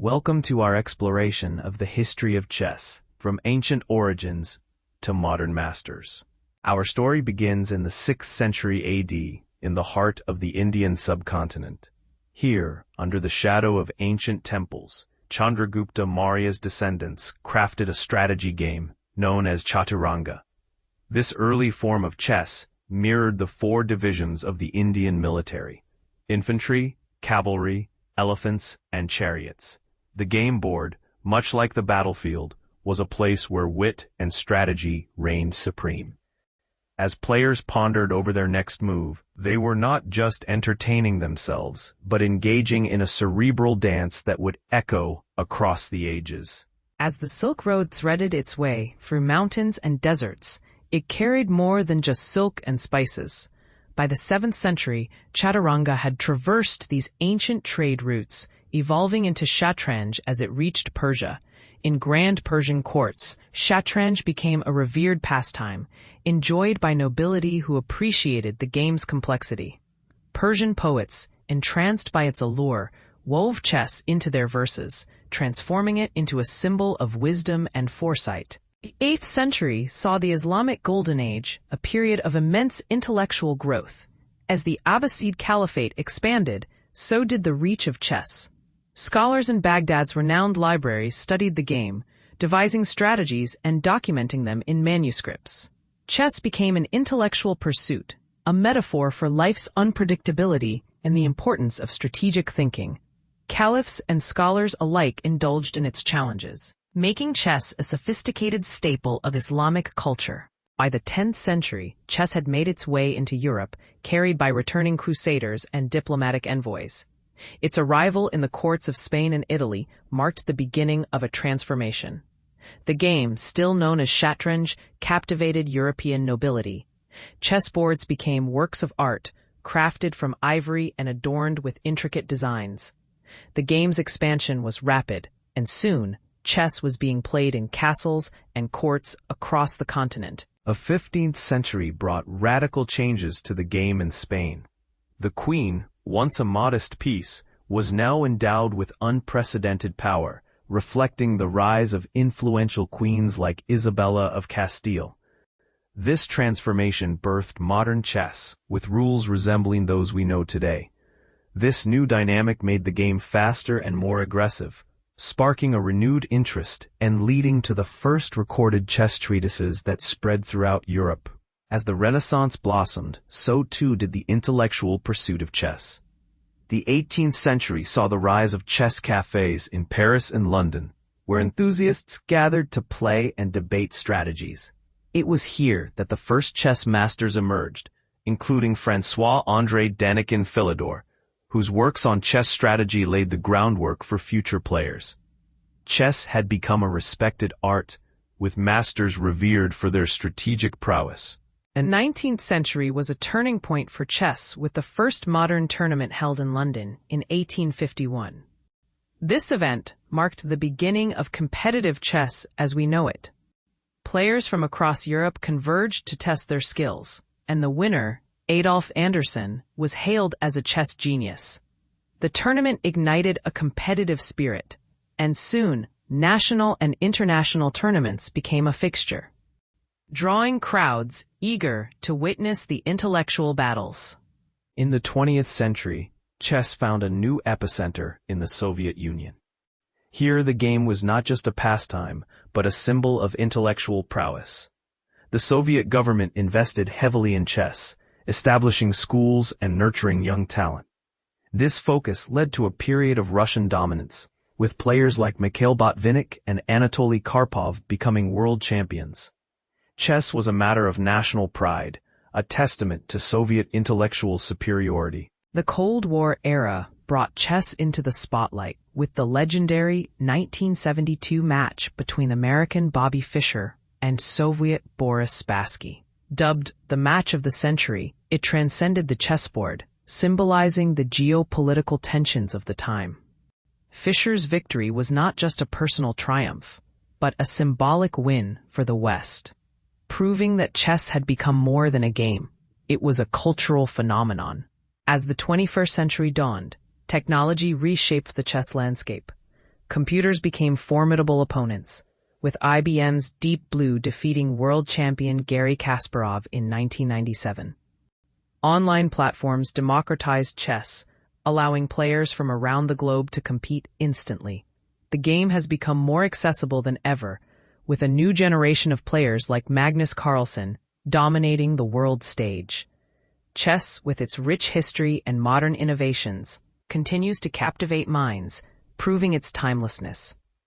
Welcome to our exploration of the history of chess, from ancient origins to modern masters. Our story begins in the 6th century AD, in the heart of the Indian subcontinent. Here, under the shadow of ancient temples, Chandragupta Maurya's descendants crafted a strategy game known as Chaturanga. This early form of chess mirrored the 4 divisions of the Indian military: infantry, cavalry, elephants, and chariots. The game board, much like the battlefield, was a place where wit and strategy reigned supreme. As players pondered over their next move, they were not just entertaining themselves, but engaging in a cerebral dance that would echo across the ages. As the Silk Road threaded its way through mountains and deserts, it carried more than just silk and spices. By the 7th century, Chaturanga had traversed these ancient trade routes, evolving into Shatranj as it reached Persia. In grand Persian courts, Shatranj became a revered pastime, enjoyed by nobility who appreciated the game's complexity. Persian poets, entranced by its allure, wove chess into their verses, transforming it into a symbol of wisdom and foresight. The 8th century saw the Islamic Golden Age, a period of immense intellectual growth. As the Abbasid Caliphate expanded, so did the reach of chess. Scholars in Baghdad's renowned libraries studied the game, devising strategies and documenting them in manuscripts. Chess became an intellectual pursuit, a metaphor for life's unpredictability and the importance of strategic thinking. Caliphs and scholars alike indulged in its challenges, making chess a sophisticated staple of Islamic culture. By the 10th century, chess had made its way into Europe, carried by returning crusaders and diplomatic envoys. Its arrival in the courts of Spain and Italy marked the beginning of a transformation. The game, still known as Shatranj, captivated European nobility. Chessboards became works of art, crafted from ivory and adorned with intricate designs. The game's expansion was rapid, and soon, chess was being played in castles and courts across the continent. The 15th century brought radical changes to the game in Spain. The queen, once a modest piece, was now endowed with unprecedented power, reflecting the rise of influential queens like Isabella of Castile. This transformation birthed modern chess, with rules resembling those we know today. This new dynamic made the game faster and more aggressive, sparking a renewed interest and leading to the first recorded chess treatises that spread throughout Europe. As the Renaissance blossomed, so too did the intellectual pursuit of chess. The 18th century saw the rise of chess cafes in Paris and London, where enthusiasts gathered to play and debate strategies. It was here that the first chess masters emerged, including François-André Danikin-Philidor, whose works on chess strategy laid the groundwork for future players. Chess had become a respected art, with masters revered for their strategic prowess. The 19th century was a turning point for chess, with the first modern tournament held in London in 1851. This event marked the beginning of competitive chess as we know it. Players from across Europe converged to test their skills, and the winner, Adolf Anderssen, was hailed as a chess genius. The tournament ignited a competitive spirit, and soon, national and international tournaments became a fixture, drawing crowds eager to witness the intellectual battles. In the 20th century, chess found a new epicenter in the Soviet Union. Here the game was not just a pastime, but a symbol of intellectual prowess. The Soviet government invested heavily in chess, establishing schools and nurturing young talent. This focus led to a period of Russian dominance, with players like Mikhail Botvinnik and Anatoly Karpov becoming world champions. Chess was a matter of national pride, a testament to Soviet intellectual superiority. The Cold War era brought chess into the spotlight with the legendary 1972 match between American Bobby Fischer and Soviet Boris Spassky. Dubbed the match of the century, it transcended the chessboard, symbolizing the geopolitical tensions of the time. Fischer's victory was not just a personal triumph, but a symbolic win for the West, proving that chess had become more than a game. It was a cultural phenomenon. As the 21st century dawned, technology reshaped the chess landscape. computers became formidable opponents, with IBM's Deep Blue defeating world champion Garry Kasparov in 1997. Online platforms democratized chess, allowing players from around the globe to compete instantly. The game has become more accessible than ever, with a new generation of players like Magnus Carlsen dominating the world stage. Chess, with its rich history and modern innovations, continues to captivate minds, proving its timelessness.